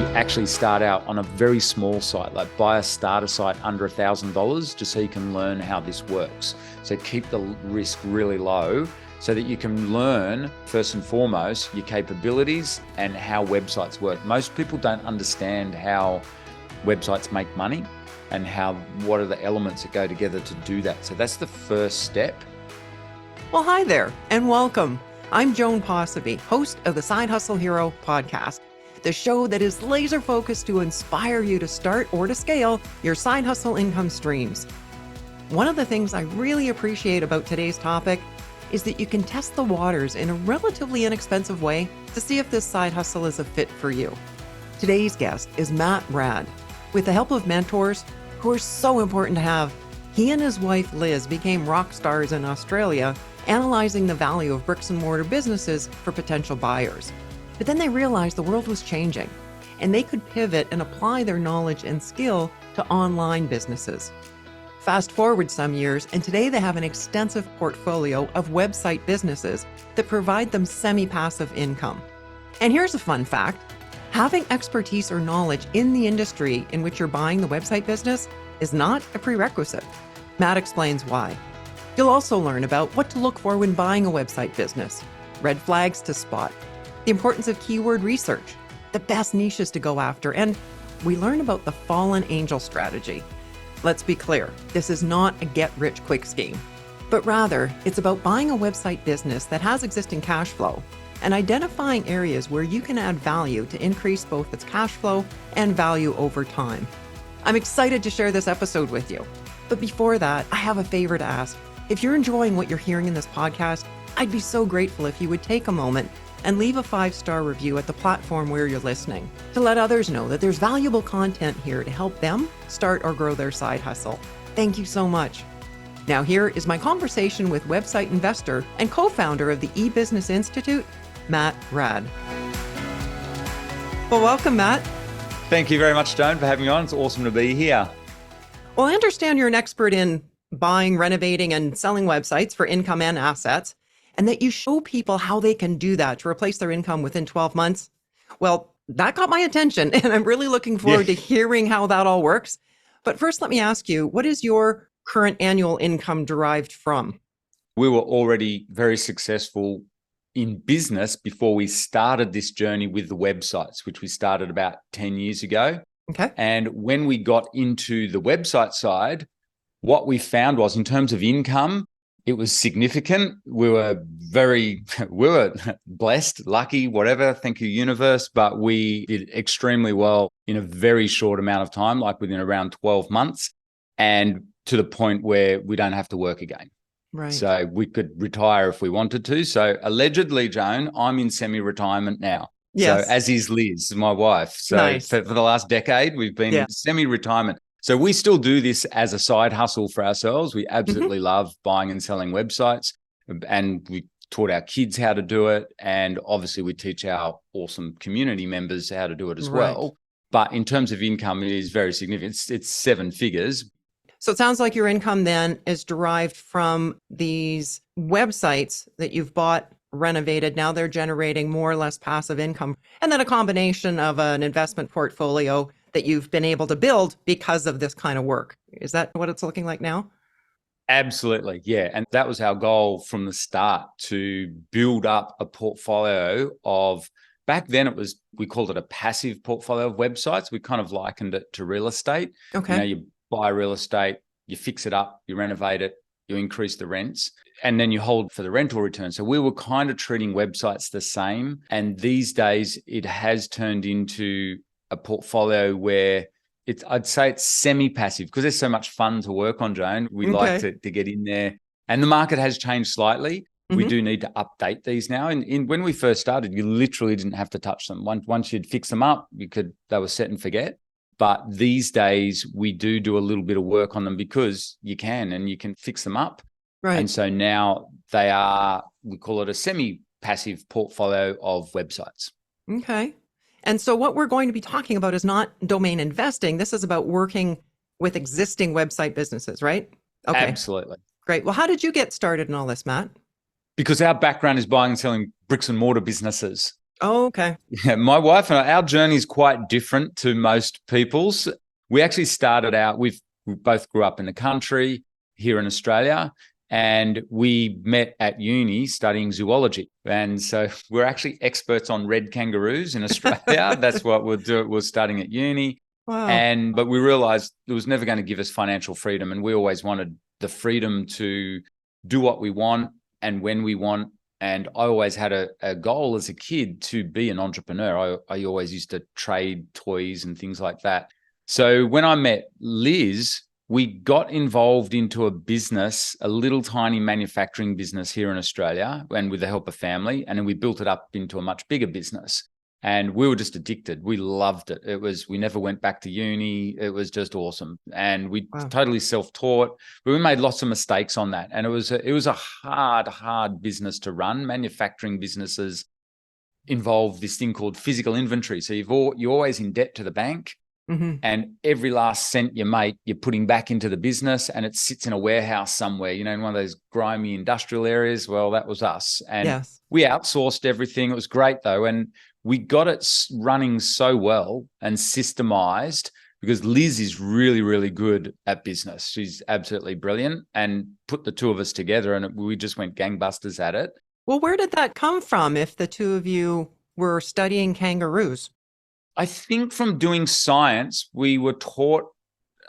you actually start out on a very small site, like buy a starter site under $1,000 just so you can learn how this works. So keep the risk really low so that you can learn, first and foremost, your capabilities and how websites work. Most people don't understand how websites make money and what are the elements that go together to do that. So that's the first step. Well, hi there and welcome. I'm Joan Posivy, host of the Side Hustle Hero podcast, the show that is laser focused to inspire you to start or to scale your side hustle income streams. One of the things I really appreciate about today's topic is that you can test the waters in a relatively inexpensive way to see if this side hustle is a fit for you. Today's guest is Matt Raad. With the help of mentors who are so important to have, he and his wife Liz became rock stars in Australia, analyzing the value of bricks and mortar businesses for potential buyers. But then they realized the world was changing and they could pivot and apply their knowledge and skill to online businesses. Fast forward some years, and today they have an extensive portfolio of website businesses that provide them semi-passive income. And here's a fun fact. Having expertise or knowledge in the industry in which you're buying the website business is not a prerequisite. Matt explains why. You'll also learn about what to look for when buying a website business, red flags to spot, the importance of keyword research, the best niches to go after, and we learn about the fallen angel strategy. Let's be clear, this is not a get-rich-quick scheme, but rather it's about buying a website business that has existing cash flow and identifying areas where you can add value to increase both its cash flow and value over time. I'm excited to share this episode with you. But before that, I have a favor to ask. If you're enjoying what you're hearing in this podcast, I'd be so grateful if you would take a moment and leave a 5-star review at the platform where you're listening to let others know that there's valuable content here to help them start or grow their side hustle. Thank you so much. Now here is my conversation with website investor and co-founder of the eBusiness Institute, Matt Raad. Well, welcome, Matt. Thank you very much, Joan, for having me on. It's awesome to be here. Well, I understand you're an expert in buying, renovating, and selling websites for income and assets, and that you show people how they can do that to replace their income within 12 months. Well, that got my attention, and I'm really looking forward to hearing how that all works. But first, let me ask you, what is your current annual income derived from? We were already very successful in business before we started this journey with the websites, which we started about 10 years ago. Okay. And when we got into the website side, what we found was in terms of income, it was significant. We were blessed, lucky, whatever. Thank you, universe. But we did extremely well in a very short amount of time, like within around 12 months, and to the point where we don't have to work again. Right. So we could retire if we wanted to. So allegedly, Joan, I'm in semi-retirement now. Yes. So as is Liz, my wife. So Nice. for the last decade, we've been in semi-retirement. So we still do this as a side hustle for ourselves. We absolutely love buying and selling websites, and we taught our kids how to do it. And obviously we teach our awesome community members how to do it as well. But in terms of income, it is very significant. It's 7 figures. So it sounds like your income then is derived from these websites that you've bought, renovated. Now they're generating more or less passive income. And then a combination of an investment portfolio that you've been able to build because of this kind of work. Is that what it's looking like now? Absolutely. Yeah. And that was our goal from the start, to build up a portfolio of, back then we called it a passive portfolio of websites. We kind of likened it to real estate. Okay. You buy real estate, you fix it up, you renovate it, you increase the rents, and then you hold for the rental return. So we were kind of treating websites the same. And these days it has turned into a portfolio where I'd say it's semi-passive because there's so much fun to work on, Joan. We like to get in there. And the market has changed slightly. We do need to update these now. And when we first started, you literally didn't have to touch them. Once you'd fix them up, they were set and forget. But these days we do a little bit of work on them because you can fix them up. Right. And so now we call it a semi-passive portfolio of websites. Okay. And so what we're going to be talking about is not domain investing. This is about working with existing website businesses, right? Okay. Absolutely. Great. Well, how did you get started in all this, Matt? Because our background is buying and selling bricks and mortar businesses. Oh, okay. Yeah, my wife and I, our journey is quite different to most people's. We actually started out, we both grew up in the country here in Australia, and we met at uni studying zoology. And so we're actually experts on red kangaroos in Australia. That's what we're studying at uni. Wow. But we realized it was never going to give us financial freedom. And we always wanted the freedom to do what we want and when we want. And I always had a goal as a kid to be an entrepreneur. I always used to trade toys and things like that. So when I met Liz, we got involved into a business, a little tiny manufacturing business here in Australia, and with the help of family. And then we built it up into a much bigger business. And we were just addicted. We loved it. We never went back to uni. It was just awesome. And we totally self-taught, but we made lots of mistakes on that. And it was a hard business to run. Manufacturing businesses involve this thing called physical inventory. So you're always in debt to the bank. Mm-hmm. And every last cent you make, you're putting back into the business, and it sits in a warehouse somewhere, in one of those grimy industrial areas. Well, that was us. And we outsourced everything. It was great though. And we got it running so well and systemized because Liz is really, really good at business. She's absolutely brilliant, and put the two of us together and we just went gangbusters at it. Well, where did that come from if the two of you were studying kangaroos? I think from doing science, we were taught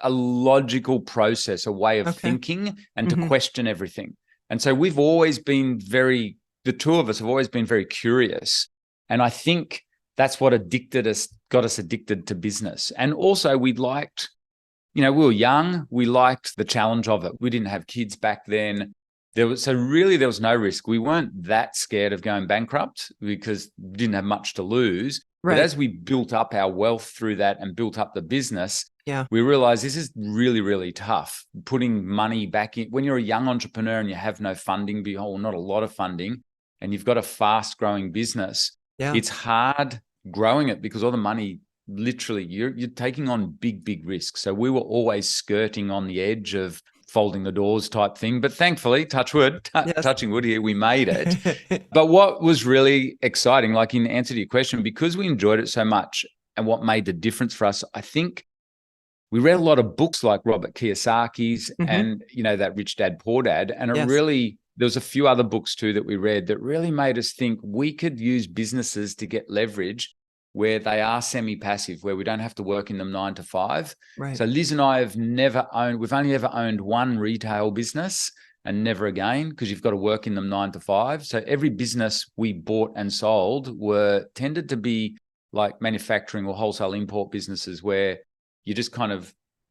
a logical process, a way of thinking, and to question everything. And so we've always been the two of us have always been very curious. And I think that's what got us addicted to business. And also we liked, we were young, we liked the challenge of it. We didn't have kids back then. There was no risk. We weren't that scared of going bankrupt because we didn't have much to lose. Right. But as we built up our wealth through that and built up the business, we realized this is really, really tough. Putting money back in when you're a young entrepreneur and you have no funding, not a lot of funding, and you've got a fast growing business. It's hard growing it because all the money, literally, you're taking on big risks. So we were always skirting on the edge of folding the doors type thing. But thankfully, touching wood here, we made it. But what was really exciting, like in answer to your question, because we enjoyed it so much and what made the difference for us, I think we read a lot of books like Robert Kiyosaki's and, that Rich Dad, Poor Dad. And it really, there was a few other books too that we read that really made us think we could use businesses to get leverage where they are semi-passive, where we don't have to work in them 9 to 5. Right. So Liz and I we've only ever owned one retail business and never again, because you've got to work in them 9 to 5. So every business we bought and sold tended to be like manufacturing or wholesale import businesses where you just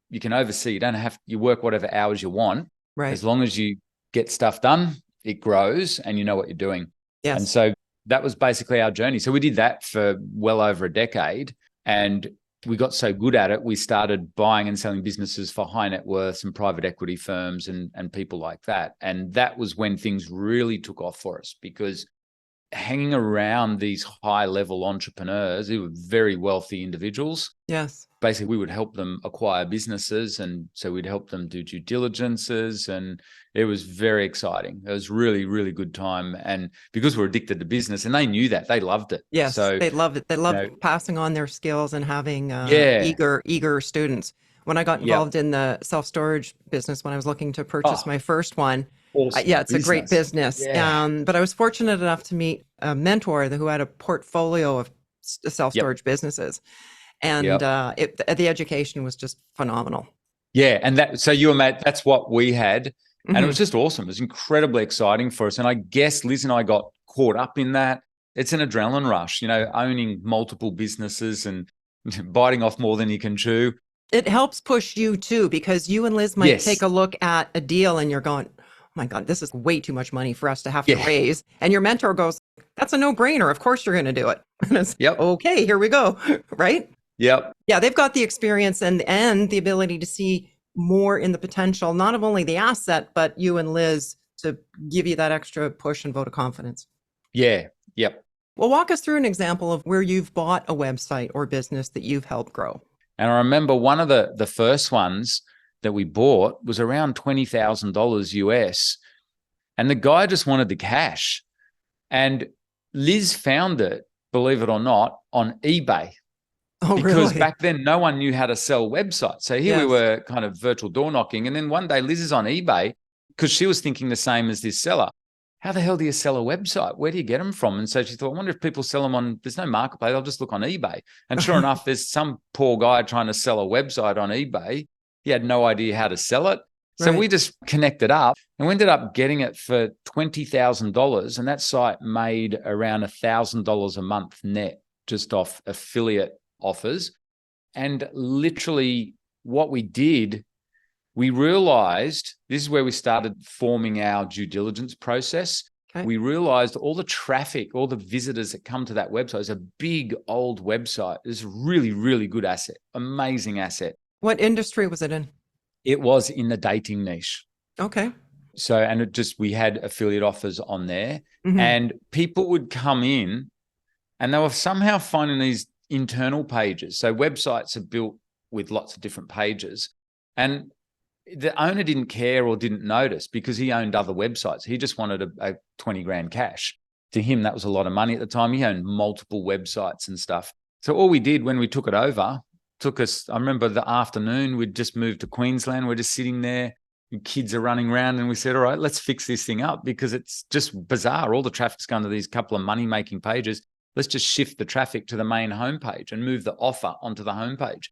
you can oversee, you work whatever hours you want. Right. As long as you get stuff done, it grows and you know what you're doing. Yes. And so that was basically our journey. So we did that for well over a decade, and we got so good at it, we started buying and selling businesses for high net worths and private equity firms and people like that. And that was when things really took off for us, because hanging around these high level entrepreneurs who were very wealthy individuals. Yes. Basically, we would help them acquire businesses. And so we'd help them do due diligences. And it was very exciting. It was really, really good time. And because we're addicted to business, and they knew that, they loved it. Yes, so they loved it. They loved passing on their skills and having eager students. When I got involved in the self-storage business, when I was looking to purchase my first one, awesome. It's a great business. Yeah. But I was fortunate enough to meet a mentor who had a portfolio of self-storage businesses. And the education was just phenomenal. Yeah. And so you and Matt, that's what we had. And it was just awesome. It was incredibly exciting for us. And I guess Liz and I got caught up in that. It's an adrenaline rush, owning multiple businesses and biting off more than you can chew. It helps push you too, because you and Liz might take a look at a deal and you're going, oh my God, this is way too much money for us to have to raise. And your mentor goes, that's a no-brainer. Of course you're going to do it. And it's okay, here we go. Right? Yep. Yeah, they've got the experience and the ability to see more in the potential, not of only the asset, but you and Liz to give you that extra push and vote of confidence. Yeah. Yep. Well, walk us through an example of where you've bought a website or business that you've helped grow. And I remember one of the first ones that we bought was around $20,000 US. And the guy just wanted the cash. And Liz found it believe it or not, on eBay. Oh, Because really? back then, no one knew how to sell websites. So here we Yes. were kind of virtual door knocking. And then one day Liz is on eBay because she was thinking the same as this seller. How the hell do you sell a website? Where do you get them from? And so she thought, I wonder if people sell them on, there's no marketplace. I'll just look on eBay. And sure enough, there's some poor guy trying to sell a website on eBay. He had no idea how to sell it. So Right. we just connected up and we ended up getting it for $20,000. And that site made around $1,000 a month net just off affiliate offers. And literally what we did, we realized this is where we started forming our due diligence process. Okay. We realized all the traffic, all the visitors that come to that website is a big old website. It's a really, really good asset, amazing asset. What industry was it in? It was in the dating niche. Okay. So, and it just, we had affiliate offers on there Mhm. and people would come in and they were somehow finding these internal pages. So websites are built with lots of different pages and the owner didn't care or didn't notice because he owned other websites. He just wanted a 20 grand cash. To him, that was a lot of money at the time. He owned multiple websites and stuff. So all we did when we took it over, took us, I remember the afternoon, we'd just moved to Queensland. We're just sitting there, kids are running around and we said, all right, let's fix this thing up because it's just bizarre. All the traffic's gone to these couple of money-making pages. Let's just shift the traffic to the main homepage and move the offer onto the homepage.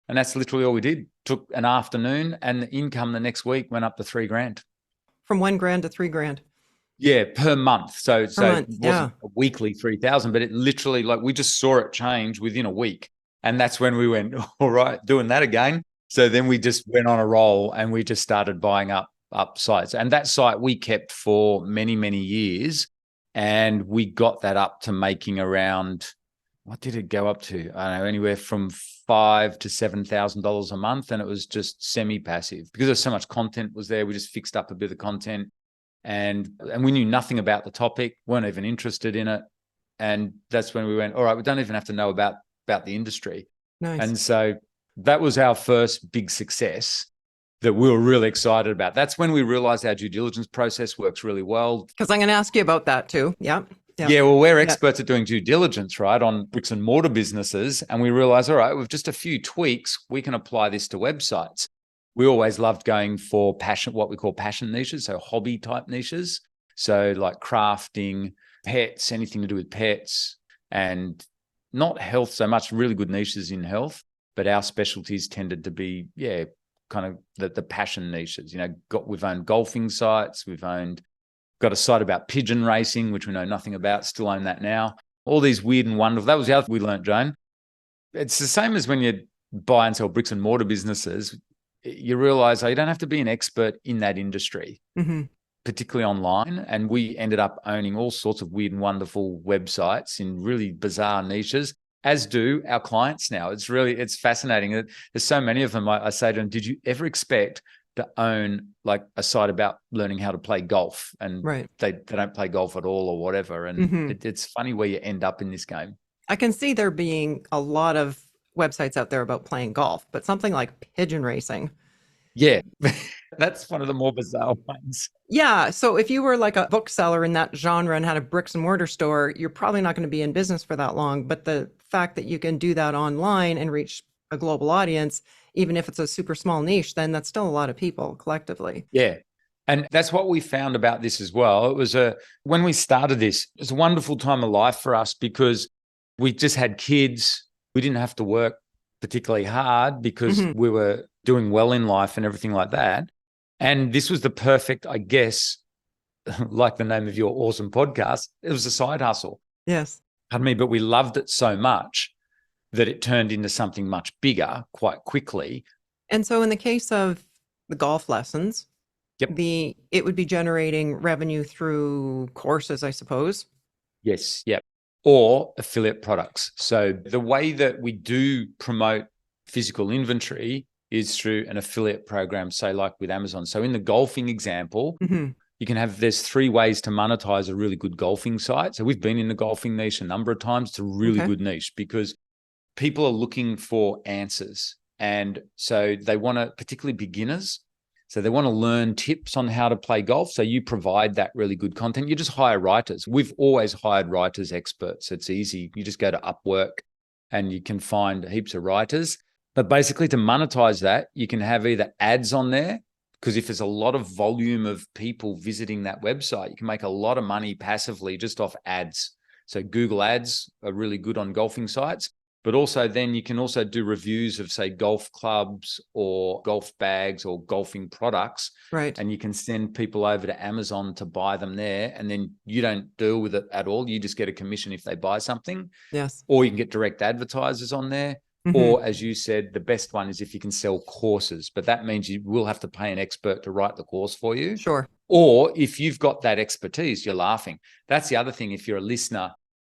And that's literally all we did. Took an afternoon and the income the next week went up to $3 grand. From $1 grand to $3 grand. Yeah, per month. So month, it wasn't a weekly 3,000, but it literally, like, we just saw it change within a week. And that's when we went, all right, doing that again. So then we just went on a roll and we just started buying up sites. And that site we kept for many, many years. And we got that up to making around, what did it go up to? I don't know, anywhere from $5,000 to $7,000 a month. And it was just semi-passive because there's so much content was there. We just fixed up a bit of content and we knew nothing about the topic, weren't even interested in it. And that's when we went, all right, we don't even have to know about the industry. Nice. And so that was our first big success that we were really excited about. That's when we realized our due diligence process works really well. Because I'm going to ask you about that too. Yeah. Yeah, well, we're experts at doing due diligence, right, on bricks and mortar businesses. And we realize, all right, with just a few tweaks, we can apply this to websites. We always loved going for passion, what we call passion niches, so hobby type niches. So like crafting, pets, anything to do with pets, and not health so much, really good niches in health, but our specialties tended to be, kind of the passion niches. You know, we've owned golfing sites, got a site about pigeon racing, which we know nothing about, still own that now. All these weird and wonderful. That was the other we learned, Joan. It's the same as when you buy and sell bricks and mortar businesses. You realize you don't have to be an expert in that industry, particularly online. And we ended up owning all sorts of weird and wonderful websites in really bizarre niches, as do our clients now. It's fascinating. There's so many of them. I say to them, did you ever expect to own like a site about learning how to play golf? And they don't play golf at all or whatever. And it's funny where you end up in this game. I can see there being a lot of websites out there about playing golf, but something like pigeon racing. Yeah, that's one of the more bizarre ones. Yeah. So if you were like a bookseller in that genre and had a bricks and mortar store, you're probably not going to be in business for that long. But the fact that you can do that online and reach a global audience, even if it's a super small niche, then that's still a lot of people collectively. Yeah. And that's what we found about this as well. It was when we started this, it was a wonderful time of life for us because we just had kids. We didn't have to work particularly hard because we were doing well in life and everything like that. And this was the perfect, I guess, like the name of your awesome podcast, it was a side hustle. Yes. Pardon me, but we loved it so much that it turned into something much bigger quite quickly. And so in the case of the golf lessons, it would be generating revenue through courses, I suppose. Yes. Yep. Or affiliate products. So the way that we do promote physical inventory is through an affiliate program, say like with Amazon. So in the golfing example, you can there's 3 ways to monetize a really good golfing site. So we've been in the golfing niche a number of times. It's a really good niche because people are looking for answers. And so they want to, particularly beginners. So they want to learn tips on how to play golf. So you provide that really good content. You just hire writers. We've always hired writers experts. It's easy. You just go to Upwork and you can find heaps of writers. But basically to monetize that, you can have either ads on there, because if there's a lot of volume of people visiting that website, you can make a lot of money passively just off ads. So Google ads are really good on golfing sites, but also then you can also do reviews of, say, golf clubs or golf bags or golfing products. Right. And you can send people over to Amazon to buy them there. And then you don't deal with it at all. You just get a commission if they buy something. Yes. Or you can get direct advertisers on there. Mm-hmm. Or, as you said, the best one is if you can sell courses, but that means you will have to pay an expert to write the course for you. Sure. Or if you've got that expertise, you're laughing. That's the other thing. If you're a listener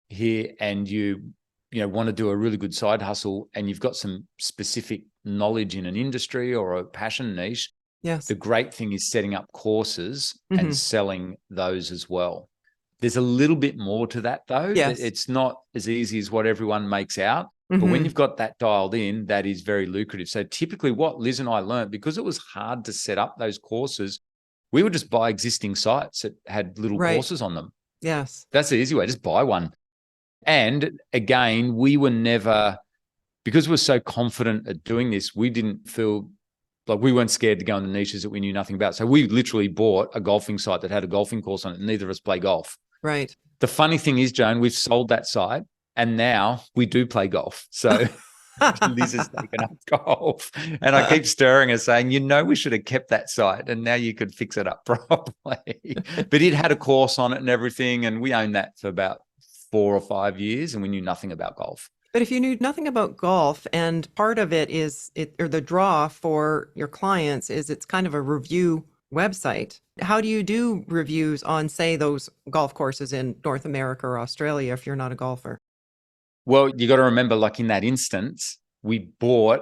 here and you want to do a really good side hustle and you've got some specific knowledge in an industry or a passion niche, yes, the great thing is setting up courses and selling those as well. There's a little bit more to that, though. Yes. It's not as easy as what everyone makes out. But when you've got that dialed in, that is very lucrative. So typically what Liz and I learned, because it was hard to set up those courses, we would just buy existing sites that had little courses on them. Yes. That's the easy way. Just buy one. And again, we were never, because we're so confident at doing this, we didn't feel like we weren't scared to go into niches that we knew nothing about. So we literally bought a golfing site that had a golfing course on it, and neither of us play golf. Right. The funny thing is, Joan, we've sold that site and now we do play golf. So Liz has taken up golf. And I keep stirring her saying, we should have kept that site and now you could fix it up properly. But it had a course on it and everything. And we owned that for about 4 or 5 years and we knew nothing about golf. But if you knew nothing about golf, and part of it is or the draw for your clients is it's kind of a review website. How do you do reviews on, say, those golf courses in North America or Australia if you're not a golfer? Well, you got to remember, like in that instance, we bought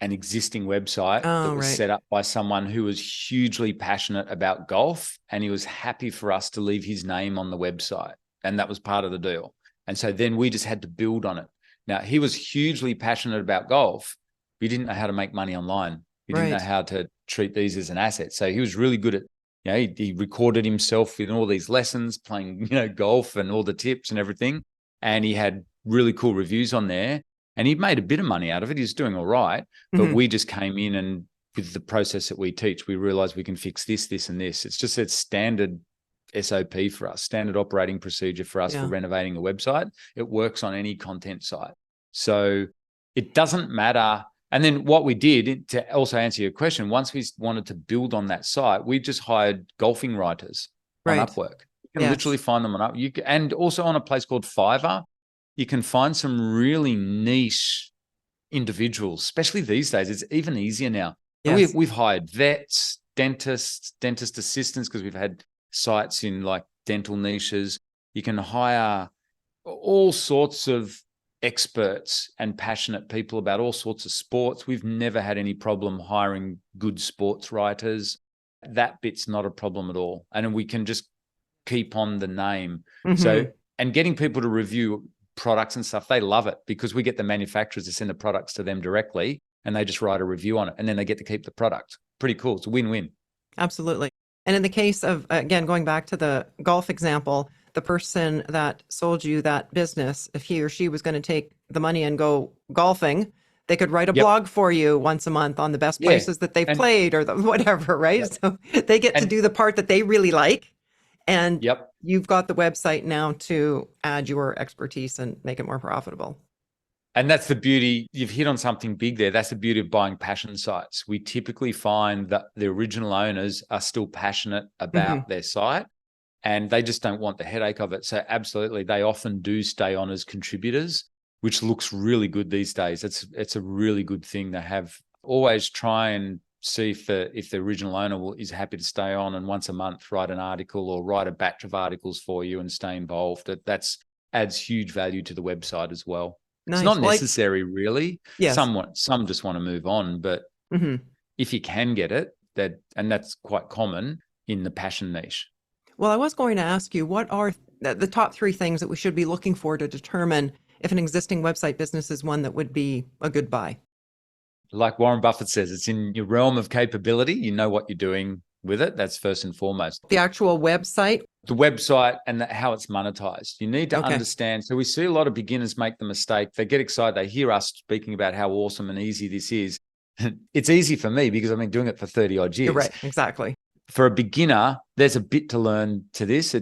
an existing website that was set up by someone who was hugely passionate about golf, and he was happy for us to leave his name on the website. And that was part of the deal. And so then we just had to build on it. Now, he was hugely passionate about golf. He didn't know how to make money online. He didn't know how to treat these as an asset. So he was really good at, he recorded himself in all these lessons, playing, golf and all the tips and everything. And he had really cool reviews on there. And he made a bit of money out of it. He was doing all right. But we just came in, and with the process that we teach, we realized we can fix this, this, and this. It's just a standard SOP for us, standard operating procedure for us for renovating a website. It works on any content site. So it doesn't matter. And then what we did, to also answer your question, once we wanted to build on that site, we just hired golfing writers on Upwork. You can literally find them on Upwork. And also on a place called Fiverr, you can find some really niche individuals, especially these days. It's even easier now. Yes. We've hired vets, dentists, dentist assistants, because we've had sites in like dental niches. You can hire all sorts of experts and passionate people about all sorts of sports. We've never had any problem hiring good sports writers. That bit's not a problem at all. And we can just keep on the name. So, and getting people to review products and stuff, they love it, because we get the manufacturers to send the products to them directly and they just write a review on it, and then they get to keep the product. Pretty cool. It's a win-win. Absolutely. And in the case of, again, going back to the golf example, the person that sold you that business, if he or she was going to take the money and go golfing, they could write a blog for you once a month on the best places that they've played or whatever, right? So they get to do the part that they really like. And you've got the website now to add your expertise and make it more profitable. And that's the beauty. You've hit on something big there. That's the beauty of buying passion sites. We typically find that the original owners are still passionate about their site, and they just don't want the headache of it. So absolutely, they often do stay on as contributors, which looks really good these days. It's a really good thing to have. Always try and see if the original owner is happy to stay on, and once a month write an article or write a batch of articles for you and stay involved. That adds huge value to the website as well. Nice. It's not necessary, really. Yes. Some just want to move on, but if you can get it, and that's quite common in the passion niche. Well, I was going to ask you, what are the top 3 things that we should be looking for to determine if an existing website business is one that would be a good buy? like Warren Buffett says, it's in your realm of capability. You know what you're doing with it. That's first and foremost. The actual website? The website and how it's monetized. You need to understand. So we see a lot of beginners make the mistake. They get excited. They hear us speaking about how awesome and easy this is. It's easy for me because I've been doing it for 30 odd years. You're right. Exactly. For a beginner, there's a bit to learn to this.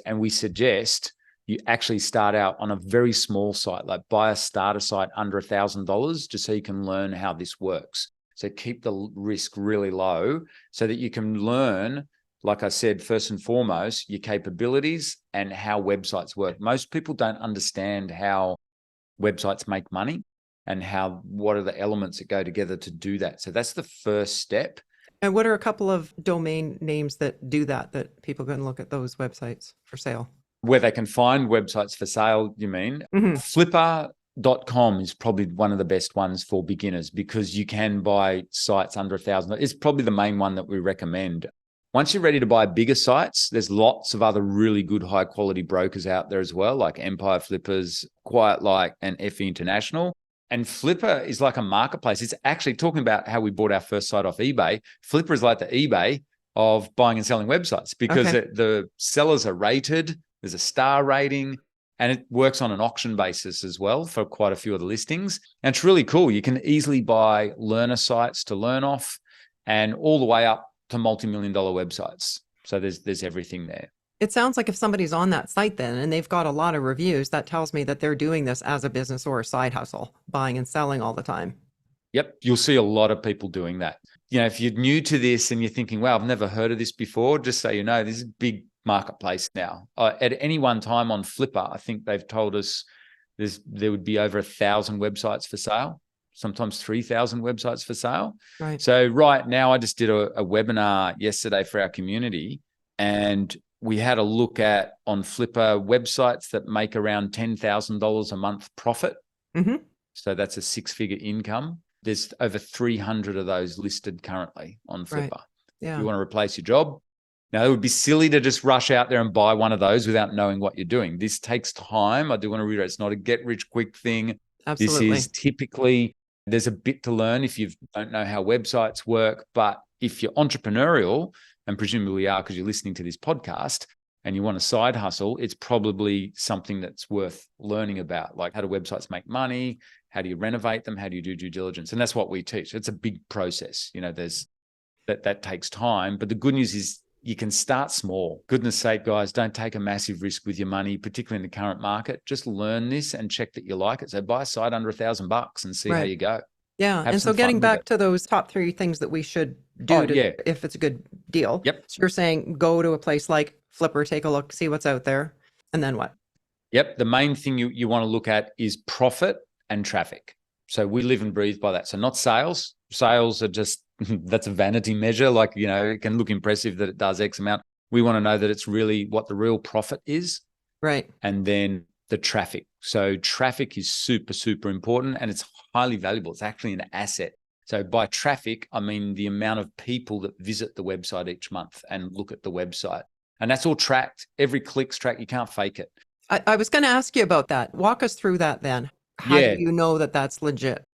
And we suggest you actually start out on a very small site, like buy a starter site under $1,000, just so you can learn how this works. So keep the risk really low so that you can learn, like I said, first and foremost, your capabilities and how websites work. Most people don't understand how websites make money and what are the elements that go together to do that. So that's the first step. And what are a couple of domain names that do that people can look at those websites for sale? Where they can find websites for sale, you mean? Mm-hmm. Flipper.com is probably one of the best ones for beginners because you can buy sites under $1,000. It's probably the main one that we recommend. Once you're ready to buy bigger sites, there's lots of other really good high quality brokers out there as well, like Empire Flippers, Quiet Like, and FE International. And Flipper is like a marketplace. It's actually talking about how we bought our first site off eBay. Flipper is like the eBay of buying and selling websites because the sellers are rated. There's a star rating, and it works on an auction basis as well for quite a few of the listings. And it's really cool. You can easily buy learner sites to learn off and all the way up to multi-million-dollar websites. So there's everything there. It sounds like if somebody's on that site then and they've got a lot of reviews, that tells me that they're doing this as a business or a side hustle, buying and selling all the time. Yep. You'll see a lot of people doing that. If you're new to this and you're thinking, wow, I've never heard of this before, just so you know, this is a big marketplace now. At any one time on Flipper, I think they've told us there would be over 1,000 websites for sale, sometimes 3,000 websites for sale. Right. So right now, I just did a webinar yesterday for our community, and we had a look at on Flipper websites that make around $10,000 a month profit. Mm-hmm. So that's a 6-figure income. There's over 300 of those listed currently on Flipper. Right. Yeah. You want to replace your job? Now, it would be silly to just rush out there and buy one of those without knowing what you're doing. This takes time. I do want to reiterate, it's not a get-rich-quick thing. Absolutely. This is typically, there's a bit to learn if you don't know how websites work. But if you're entrepreneurial, and presumably are because you're listening to this podcast, and you want a side hustle, it's probably something that's worth learning about. Like, how do websites make money? How do you renovate them? How do you do due diligence? And that's what we teach. It's a big process. There's that takes time. But the good news is, you can start small. Goodness sake, guys, don't take a massive risk with your money, particularly in the current market. Just learn this and check that you like it. So buy a site under $1,000 and see how you go. Yeah. And so getting back to those top 3 things that we should do if it's a good deal. Yep. So you're saying go to a place like Flipper, take a look, see what's out there. And then what? Yep. The main thing you want to look at is profit and traffic. So we live and breathe by that. So not sales. Sales are just, that's a vanity measure. Like, it can look impressive that it does X amount. We want to know that it's really what the real profit is. Right. And then the traffic. So traffic is super, super important, and it's highly valuable. It's actually an asset. So by traffic, I mean the amount of people that visit the website each month and look at the website. And that's all tracked. Every click's tracked. You can't fake it. I was going to ask you about that. Walk us through that then. How do you know that that's legit?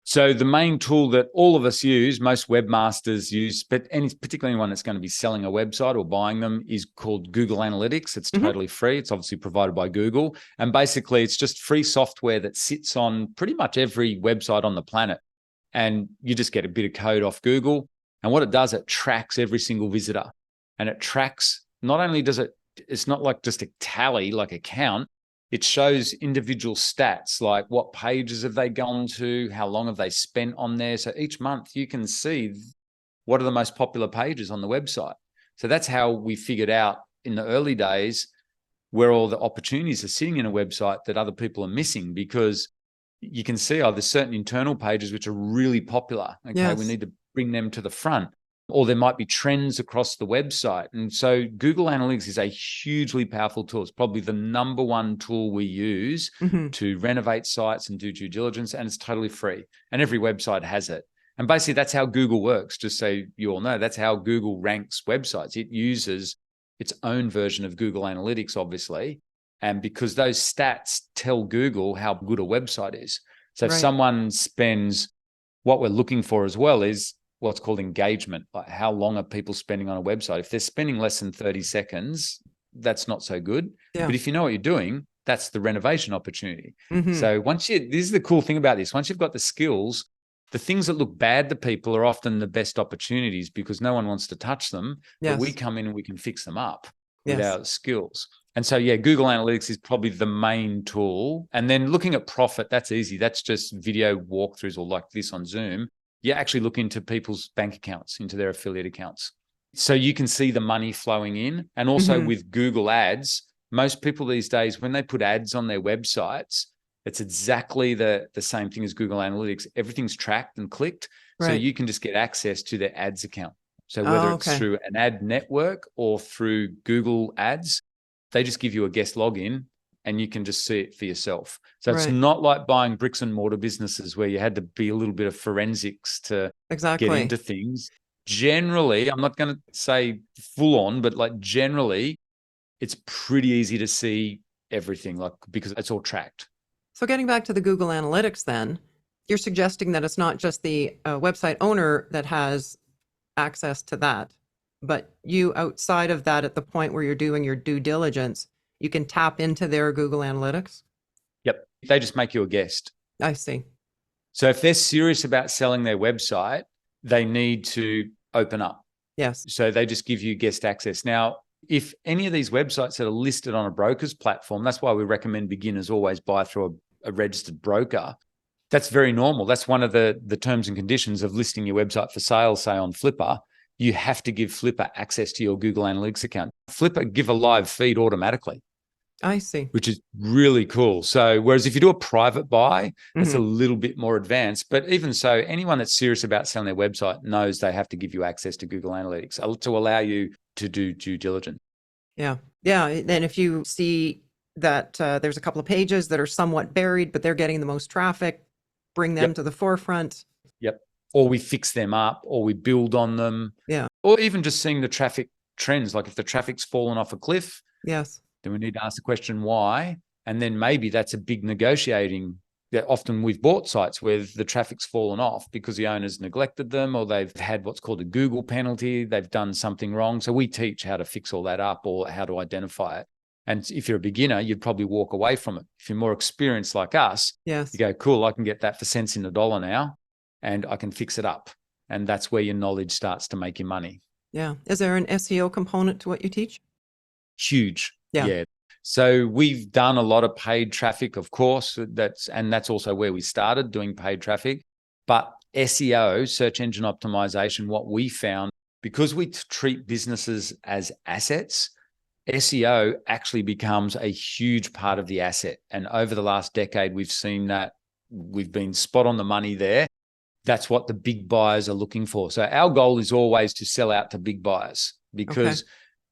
So the main tool that all of us use, most webmasters use, but particularly anyone that's going to be selling a website or buying them, is called Google Analytics. It's totally free. It's obviously provided by Google. And basically, it's just free software that sits on pretty much every website on the planet. And you just get a bit of code off Google. And what it does, it tracks every single visitor. And it tracks, not only does it's not like just a tally, like a count. It shows individual stats, like what pages have they gone to, how long have they spent on there. So each month you can see what are the most popular pages on the website. So that's how we figured out in the early days where all the opportunities are sitting in a website that other people are missing, because you can see, there's certain internal pages which are really popular. Okay, yes. We need to bring them to the front. Or there might be trends across the website. And so Google Analytics is a hugely powerful tool. It's probably the number one tool we use to renovate sites and do due diligence, and it's totally free. And every website has it. And basically that's how Google works, just so you all know. That's how Google ranks websites. It uses its own version of Google Analytics, obviously. And because those stats tell Google how good a website is. So if someone spends what we're looking for as well is what's called engagement. Like, how long are people spending on a website? If they're spending less than 30 seconds, that's not so good. Yeah. But if you know what you're doing, that's the renovation opportunity. Mm-hmm. So this is the cool thing about this. Once you've got the skills, the things that look bad to people are often the best opportunities because no one wants to touch them. Yes. But we come in and we can fix them up with Yes. our skills. And so, yeah, Google Analytics is probably the main tool. And then looking at profit, that's easy. That's just video walkthroughs or like this on Zoom. You actually look into people's bank accounts, into their affiliate accounts. So you can see the money flowing in. And also with Google Ads, most people these days, when they put ads on their websites, it's exactly the same thing as Google Analytics. Everything's tracked and clicked. Right. So you can just get access to their ads account. So whether it's through an ad network or through Google Ads, they just give you a guest login and you can just see it for yourself. So it's not like buying bricks and mortar businesses where you had to be a little bit of forensics to get into things. Generally, I'm not going to say full on, but like generally, it's pretty easy to see everything, like, because it's all tracked. So getting back to the Google Analytics then, you're suggesting that it's not just the website owner that has access to that, but you outside of that, at the point where you're doing your due diligence, you can tap into their Google Analytics? Yep. They just make you a guest. I see. So if they're serious about selling their website, they need to open up. Yes. So they just give you guest access. Now, if any of these websites that are listed on a broker's platform, that's why we recommend beginners always buy through a registered broker. That's very normal. That's one of the terms and conditions of listing your website for sale, say on Flipper. You have to give Flipper access to your Google Analytics account. Flipper give a live feed automatically. I see. Which is really cool. So whereas if you do a private buy, it's a little bit more advanced. But even so, anyone that's serious about selling their website knows they have to give you access to Google Analytics to allow you to do due diligence. Yeah. Yeah. Then if you see that there's a couple of pages that are somewhat buried, but they're getting the most traffic, bring them to the forefront. Yep. Or we fix them up, or we build on them. Yeah. Or even just seeing the traffic trends. Like if the traffic's fallen off a cliff, yes, then we need to ask the question why. And then maybe that's a big negotiating. Often we've bought sites where the traffic's fallen off because the owners neglected them, or they've had what's called a Google penalty. They've done something wrong. So we teach how to fix all that up or how to identify it. And if you're a beginner, you'd probably walk away from it. If you're more experienced like us, yes, you go, cool, I can get that for cents in the dollar now, and I can fix it up. And that's where your knowledge starts to make you money. Yeah. Is there an SEO component to what you teach? Huge. Yeah. So we've done a lot of paid traffic, of course. That's also where we started doing paid traffic. But SEO, search engine optimization, what we found, because we treat businesses as assets, SEO actually becomes a huge part of the asset. And over the last decade, we've seen that we've been spot on the money there. That's what the big buyers are looking for. So our goal is always to sell out to big buyers, because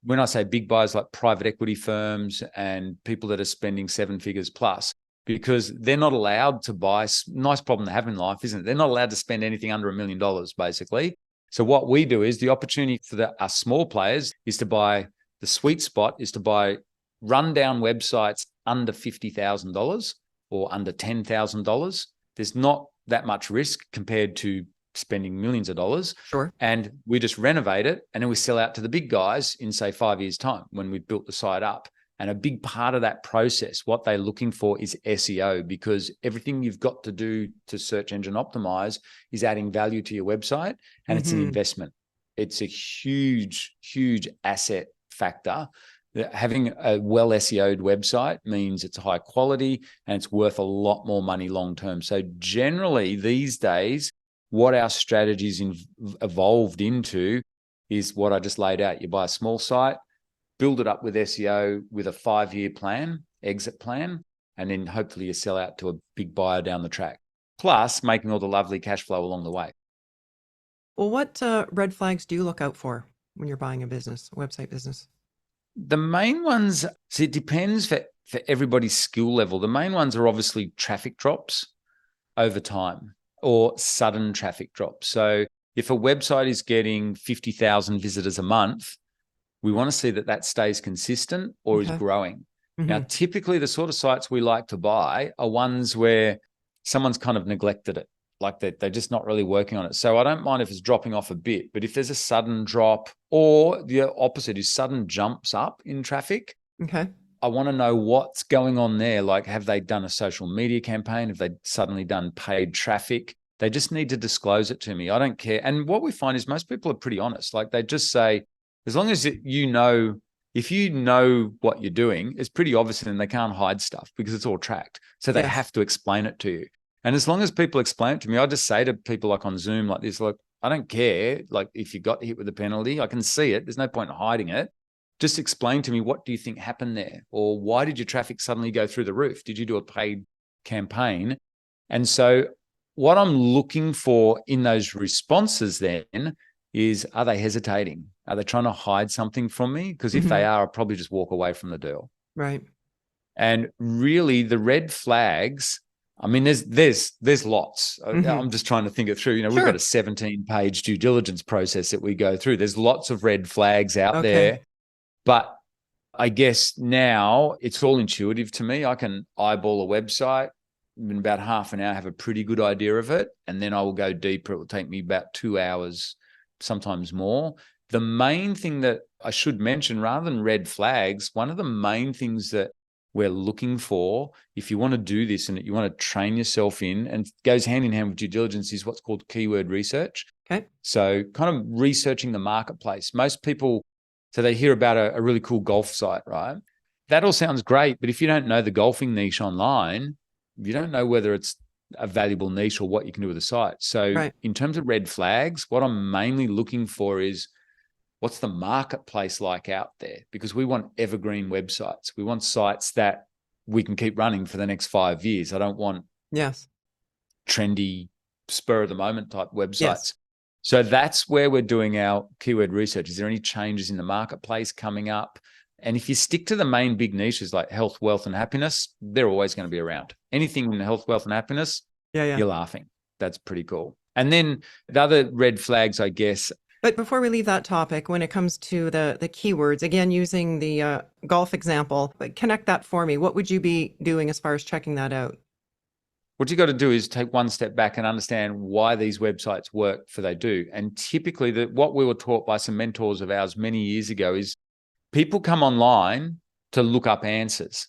when I say big buyers, like private equity firms and people that are spending 7 figures plus, because they're not allowed to buy. Nice problem to have in life, isn't it? They're not allowed to spend anything under $1 million, basically. So what we do is the opportunity for us small players is to buy, the sweet spot is to buy rundown websites under $50,000 or under $10,000. There's not that much risk compared to spending millions of dollars. Sure. And we just renovate it, and then we sell out to the big guys in, say, 5 years' time when we've built the site up. And a big part of that process, what they're looking for is SEO, because everything you've got to do to search engine optimize is adding value to your website, and it's an investment. It's a huge, huge asset factor. Having a well SEO'd website means it's high quality and it's worth a lot more money long term. So generally these days, what our strategies evolved into is what I just laid out. You buy a small site, build it up with SEO with a 5-year plan, exit plan, and then hopefully you sell out to a big buyer down the track, plus making all the lovely cash flow along the way. Well, what red flags do you look out for when you're buying a business, a website business? The main ones, so it depends for everybody's skill level. The main ones are obviously traffic drops over time or sudden traffic drops. So if a website is getting 50,000 visitors a month, we want to see that that stays consistent or is growing. Now, typically the sort of sites we like to buy are ones where someone's kind of neglected it. like they're just not really working on it. So I don't mind if it's dropping off a bit, but if there's a sudden drop or the opposite is sudden jumps up in traffic, Okay. I want to know what's going on there. Like, have they done a social media campaign? Have they suddenly done paid traffic? They just need to disclose it to me. I don't care. And what we find is most people are pretty honest. Like, they just say, as long as you know, if you know what you're doing, it's pretty obvious and they can't hide stuff because it's all tracked. So they have to explain it to you. And as long as people explain it to me, I just say to people like on Zoom like this, look, I don't care. Like, if you got hit with a penalty, I can see it. There's no point in hiding it. Just explain to me, what do you think happened there? Or why did your traffic suddenly go through the roof? Did you do a paid campaign? And so what I'm looking for in those responses then is, are they hesitating? Are they trying to hide something from me? Because if they are, I'll probably just walk away from the deal. Right. And really the red flags, I mean, there's lots. I'm just trying to think it through. You know, we've got a 17-page due diligence process that we go through. There's lots of red flags out there. But I guess now it's all intuitive to me. I can eyeball a website in about half an hour, have a pretty good idea of it, and then I will go deeper. It will take me about 2 hours, sometimes more. The main thing that I should mention, rather than red flags, one of the main things that we're looking for, if you want to do this and you want to train yourself in, and it goes hand in hand with due diligence, is what's called keyword research. Okay. So kind of researching the marketplace. Most people, so they hear about a really cool golf site, right? That all sounds great, but if you don't know the golfing niche online, you don't know whether it's a valuable niche or what you can do with the site. So in terms of red flags, what I'm mainly looking for is, what's the marketplace like out there? Because we want evergreen websites. We want sites that we can keep running for the next 5 years. I don't want trendy, spur of the moment type websites. So that's where we're doing our keyword research. Is there any changes in the marketplace coming up? And if you stick to the main big niches like health, wealth, and happiness, they're always going to be around. Anything in health, wealth, and happiness, you're laughing. That's pretty cool. And then the other red flags, I guess. But before we leave that topic, when it comes to the keywords, again, using the golf example, but connect that for me. What would you be doing as far as checking that out? What you got to do is take one step back and understand why these websites work for they do. And typically what we were taught by some mentors of ours many years ago is people come online to look up answers.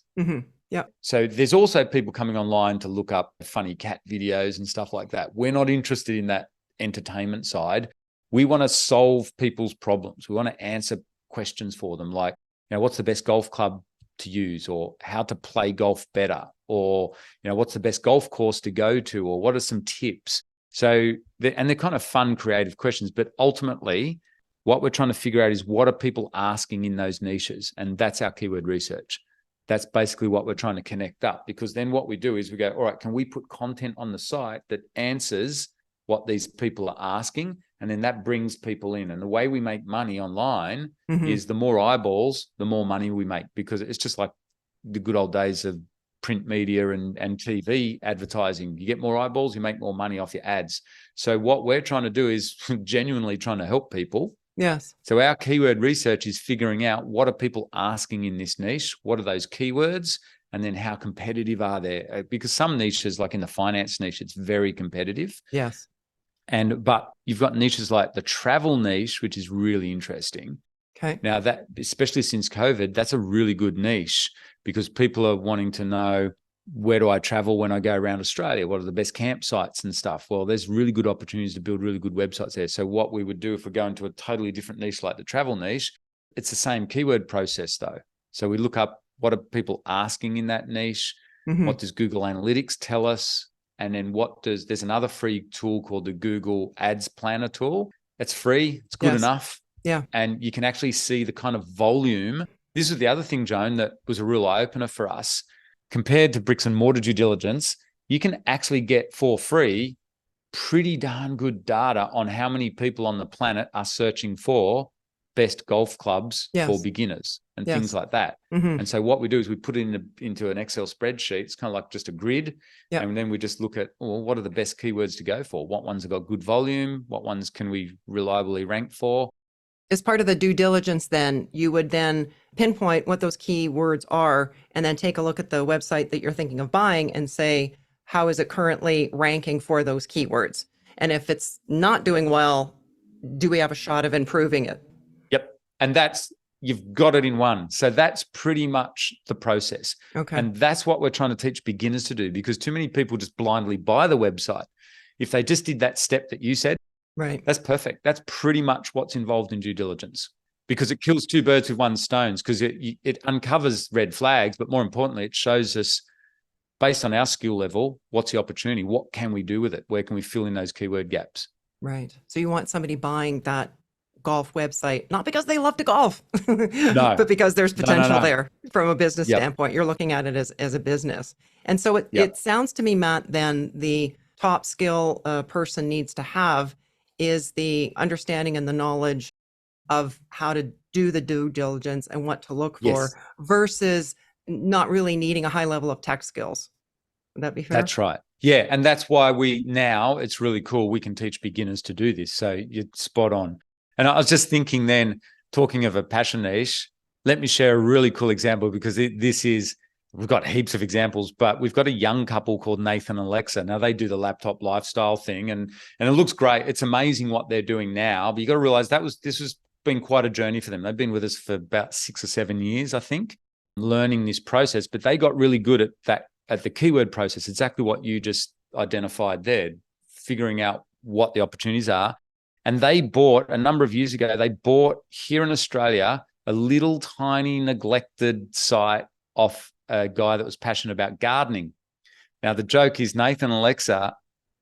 So there's also people coming online to look up funny cat videos and stuff like that. We're not interested in that entertainment side. We want to solve people's problems. We want to answer questions for them, like, you know, what's the best golf club to use, or how to play golf better, or, you know, what's the best golf course to go to, or what are some tips? So, they're kind of fun, creative questions, but ultimately what we're trying to figure out is, what are people asking in those niches? And that's our keyword research. That's basically what we're trying to connect up, because then what we do is we go, all right, can we put content on the site that answers what these people are asking? And then that brings people in. And the way we make money online is, the more eyeballs, the more money we make, because it's just like the good old days of print media and TV advertising. You get more eyeballs, you make more money off your ads. So what we're trying to do is genuinely trying to help people. So our keyword research is figuring out, what are people asking in this niche? What are those keywords? And then how competitive are they? Because some niches, like in the finance niche, it's very competitive. But you've got niches like the travel niche, which is really interesting. Now, that, especially since COVID, that's a really good niche, because people are wanting to know, where do I travel when I go around Australia? What are the best campsites and stuff? Well, there's really good opportunities to build really good websites there. So what we would do if we're going to a totally different niche like the travel niche, it's the same keyword process though. So we look up, what are people asking in that niche? What does Google Analytics tell us? And then there's another free tool called the Google Ads Planner tool. It's free. It's good enough. And you can actually see the kind of volume. This is the other thing, Joan, that was a real eye-opener for us. Compared to bricks and mortar due diligence, you can actually get for free pretty darn good data on how many people on the planet are searching for best golf clubs for beginners and things like that. And so what we do is we put it into an Excel spreadsheet. It's kind of like just a grid. And then we just look at, well, what are the best keywords to go for? What ones have got good volume? What ones can we reliably rank for? As part of the due diligence, then you would then pinpoint what those keywords are, and then take a look at the website that you're thinking of buying and say, how is it currently ranking for those keywords? And if it's not doing well, do we have a shot of improving it? Yep. And you've got it in one. So that's pretty much the process. Okay. And that's what we're trying to teach beginners to do, because too many people just blindly buy the website. If they just did that step that you said, right, that's perfect. That's pretty much what's involved in due diligence, because it kills two birds with one stone, because it uncovers red flags, but more importantly, it shows us, based on our skill level, what's the opportunity? What can we do with it? Where can we fill in those keyword gaps? right. So you want somebody buying that golf website, not because they love to golf, No. but because there's potential No. there from a business Yep. standpoint. You're looking at it as a business. And so Yep. it sounds to me, Matt, then the top skill a person needs to have is the understanding and the knowledge of how to do the due diligence and what to look for, Yes. versus not really needing a high level of tech skills. Would that be fair? That's right. Yeah. And that's why it's really cool. We can teach beginners to do this. So you're spot on. And I was just thinking then, talking of a passion niche, let me share a really cool example, because we've got heaps of examples, but we've got a young couple called Nathan and Alexa. Now they do the laptop lifestyle thing, and it looks great. It's amazing what they're doing now, but you got to realize this has been quite a journey for them. They've been with us for about 6 or 7 years, I think, learning this process, but they got really good at the keyword process, exactly what you just identified there, figuring out what the opportunities are. And they bought, a number of years ago, they bought here in Australia a little tiny neglected site off a guy that was passionate about gardening. Now, the joke is Nathan and Alexa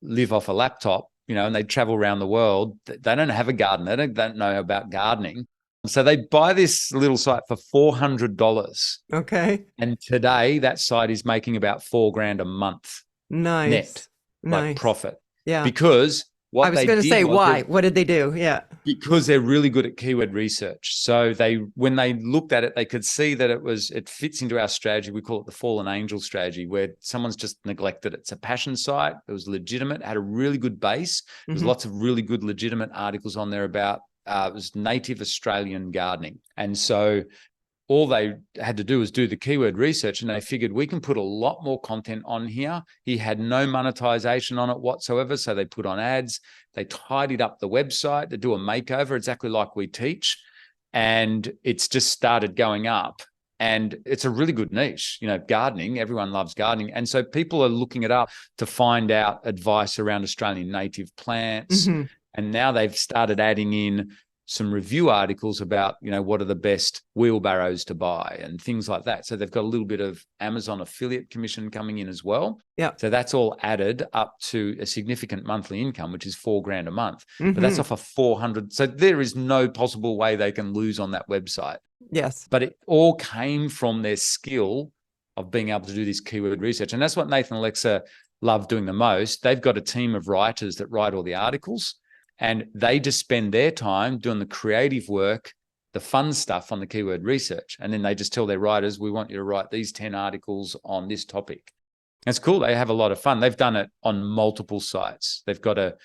live off a laptop, and they travel around the world. They don't have a garden. They don't know about gardening. So they buy this little site for $400. Okay. And today that site is making about $4,000 a month. Nice. Net, like nice. profit. Yeah. Because what I was they going to did say, was why? What did they do? Yeah. because they're really good at keyword research. So when they looked at it, they could see that it fits into our strategy. We call it the fallen angel strategy, where someone's just neglected it. It's a passion site. It was legitimate, had a really good base. There's lots of really good legitimate articles on there about it was native Australian gardening. And so all they had to do was do the keyword research, and they figured we can put a lot more content on here. He had no monetization on it whatsoever, so they put on ads. They tidied up the website to do a makeover, exactly like we teach, and it's just started going up. And it's a really good niche, gardening. Everyone loves gardening. And so people are looking it up to find out advice around Australian native plants. And now they've started adding in some review articles about, what are the best wheelbarrows to buy and things like that. So they've got a little bit of Amazon affiliate commission coming in as well. Yeah. So that's all added up to a significant monthly income, which is $4,000 a month. But that's off of 400. So there is no possible way they can lose on that website. Yes. But it all came from their skill of being able to do this keyword research. And that's what Nathan and Alexa love doing the most. They've got a team of writers that write all the articles, and they just spend their time doing the creative work, the fun stuff on the keyword research. And then they just tell their writers, we want you to write these 10 articles on this topic. That's cool. They have a lot of fun. They've done it on multiple sites. They've got a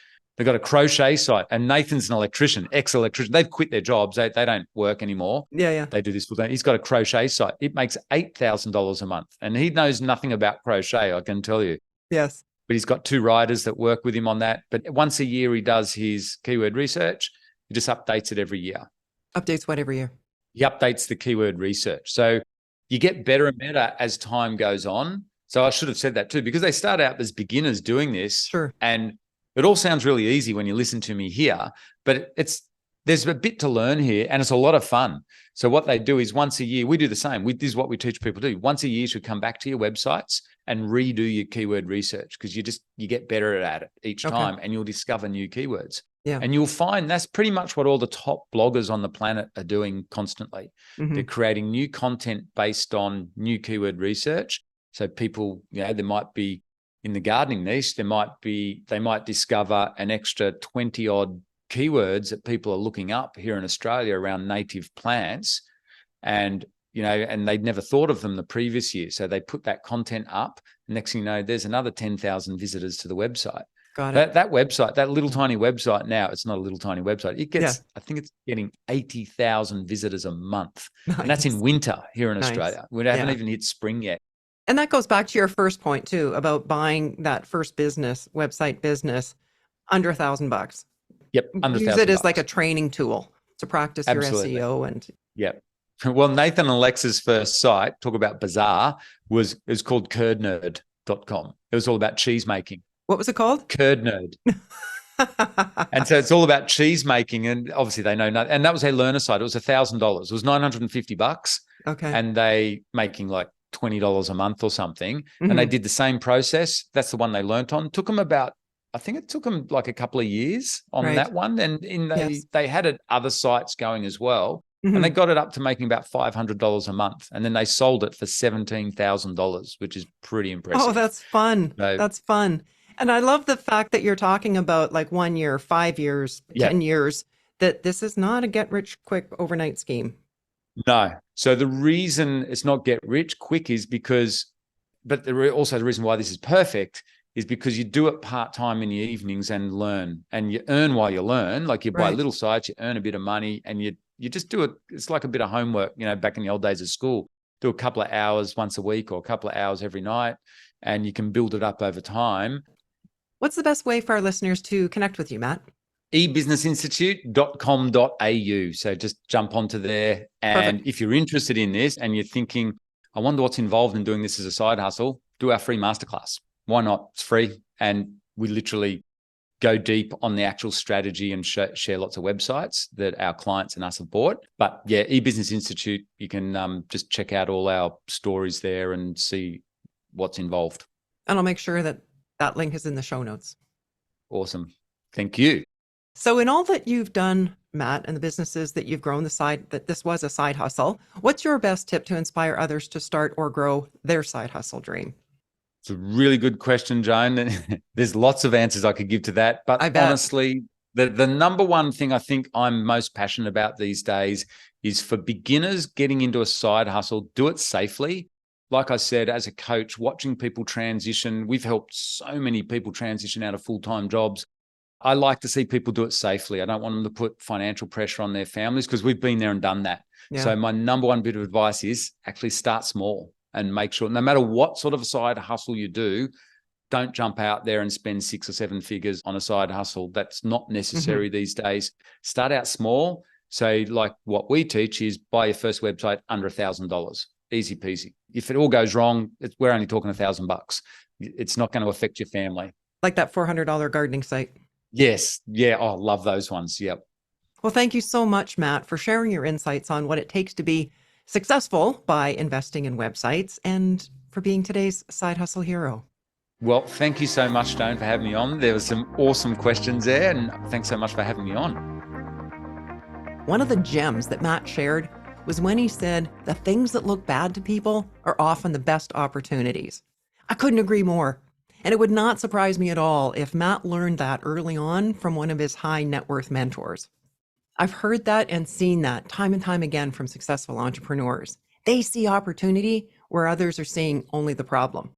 crochet site, and Nathan's an electrician, ex-electrician. They've quit their jobs. They don't work anymore. Yeah. They do this full time. He's got a crochet site. It makes $8,000 a month, and he knows nothing about crochet, I can tell you. Yes. But he's got 2 writers that work with him on that. But once a year, he does his keyword research. He just updates it every year. Updates what every year? He updates the keyword research. So you get better and better as time goes on. So I should have said that too, because they start out as beginners doing this. Sure. And it all sounds really easy when you listen to me here, but there's a bit to learn here, and it's a lot of fun. So what they do is once a year, we do the same. This is what we teach people to do. Once a year, you should come back to your websites and redo your keyword research, because you get better at it each time, and you'll discover new keywords. Yeah. And you'll find that's pretty much what all the top bloggers on the planet are doing constantly. They're creating new content based on new keyword research. So people, there might be in the gardening niche, they might discover an extra 20 odd keywords that people are looking up here in Australia around native plants, and they'd never thought of them the previous year. So they put that content up. Next thing you know, there's another 10,000 visitors to the website. Got it. That website, that little tiny website now, it's not a little tiny website. It gets, I think it's getting 80,000 visitors a month. Nice. And that's in winter here in Nice. Australia. We haven't even hit spring yet. And that goes back to your first point too, about buying that first business, website business, under $1,000. Yep, under Use it as like a $1,000. training tool to practice your Absolutely. SEO. And Yeah. Well, Nathan and Alexa's first site, talk about bizarre, was called curdnerd.com. It was all about cheese making. what was it called? Curd Nerd. And so it's all about cheese making. And obviously they know nothing. And that was their learner site. It was $1,000. It was $950. Okay. And they making like $20 a month or something. And they did the same process. That's the one they learnt on. Took them about, I think it took them like a couple of years on that one. And they had it other sites going as well. And they got it up to making about $500 a month. And then they sold it for $17,000, which is pretty impressive. Oh, that's fun. So, that's fun. And I love the fact that you're talking about like 1 year, 5 years, 10 years, that this is not a get rich quick overnight scheme. No. So the reason it's not get rich quick is because, but also the reason why this is perfect is because you do it part-time in the evenings and learn, and you earn while you learn. Like you buy little sites, you earn a bit of money, and you just do it. It's like a bit of homework, back in the old days of school, do a couple of hours once a week or a couple of hours every night, and you can build it up over time. What's the best way for our listeners to connect with you, Matt? ebusinessinstitute.com.au. So just jump onto there. And if you're interested in this and you're thinking, I wonder what's involved in doing this as a side hustle, do our free masterclass. Why not? It's free. And we literally go deep on the actual strategy and share lots of websites that our clients and us have bought. But yeah, eBusiness Institute, you can just check out all our stories there and see what's involved. And I'll make sure that that link is in the show notes. Awesome. Thank you. So in all that you've done, Matt, and the businesses that you've grown, that this was a side hustle, what's your best tip to inspire others to start or grow their side hustle dream? It's a really good question, Joan. There's lots of answers I could give to that. But honestly, the number one thing I think I'm most passionate about these days is for beginners getting into a side hustle, do it safely. Like I said, as a coach, watching people transition, we've helped so many people transition out of full-time jobs. I like to see people do it safely. I don't want them to put financial pressure on their families because we've been there and done that. Yeah. So my number one bit of advice is actually start small and make sure no matter what sort of a side hustle you do, don't jump out there and spend 6 or 7 figures on a side hustle. That's not necessary these days. Start out small. So like what we teach is buy your first website under $1,000. Easy peasy. If it all goes wrong, we're only talking $1,000. It's not going to affect your family. Like that $400 gardening site. Yes. Yeah. Oh, love those ones. Yep. Well, thank you so much, Matt, for sharing your insights on what it takes to be successful by investing in websites and for being today's side hustle hero. Well, thank you so much, Joan, for having me on. There were some awesome questions there, and thanks so much for having me on. One of the gems that Matt shared was when he said the things that look bad to people are often the best opportunities. I couldn't agree more. And it would not surprise me at all if Matt learned that early on from one of his high net worth mentors. I've heard that and seen that time and time again from successful entrepreneurs. They see opportunity where others are seeing only the problem.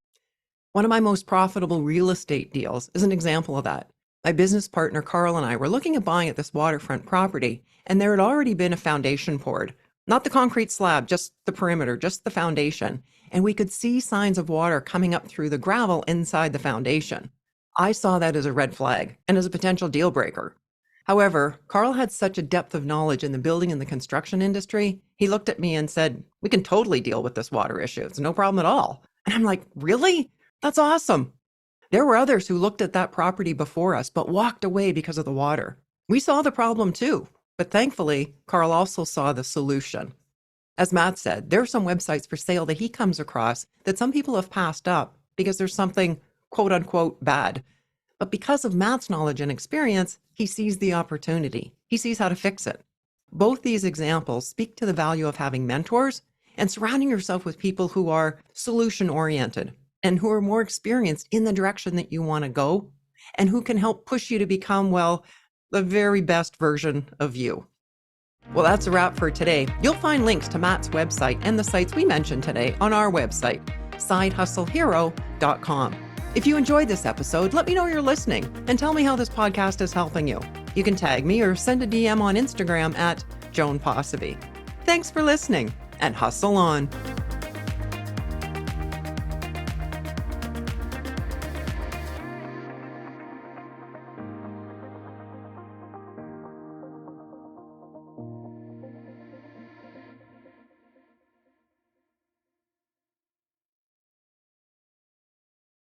One of my most profitable real estate deals is an example of that. My business partner, Carl, and I were looking at buying at this waterfront property, and there had already been a foundation poured. Not the concrete slab, just the perimeter, just the foundation. And we could see signs of water coming up through the gravel inside the foundation. I saw that as a red flag and as a potential deal breaker. However, Carl had such a depth of knowledge in the building and the construction industry. He looked at me and said, we can totally deal with this water issue. It's no problem at all. And I'm like, really? That's awesome. There were others who looked at that property before us, but walked away because of the water. We saw the problem too, but thankfully, Carl also saw the solution. As Matt said, there are some websites for sale that he comes across that some people have passed up because there's something quote unquote bad. But because of Matt's knowledge and experience, he sees the opportunity. He sees how to fix it. Both these examples speak to the value of having mentors and surrounding yourself with people who are solution-oriented and who are more experienced in the direction that you want to go and who can help push you to become, well, the very best version of you. Well, that's a wrap for today. You'll find links to Matt's website and the sites we mentioned today on our website, sidehustlehero.com. If you enjoyed this episode, let me know you're listening and tell me how this podcast is helping you. You can tag me or send a DM on Instagram at Joan Posivy. Thanks for listening and hustle on.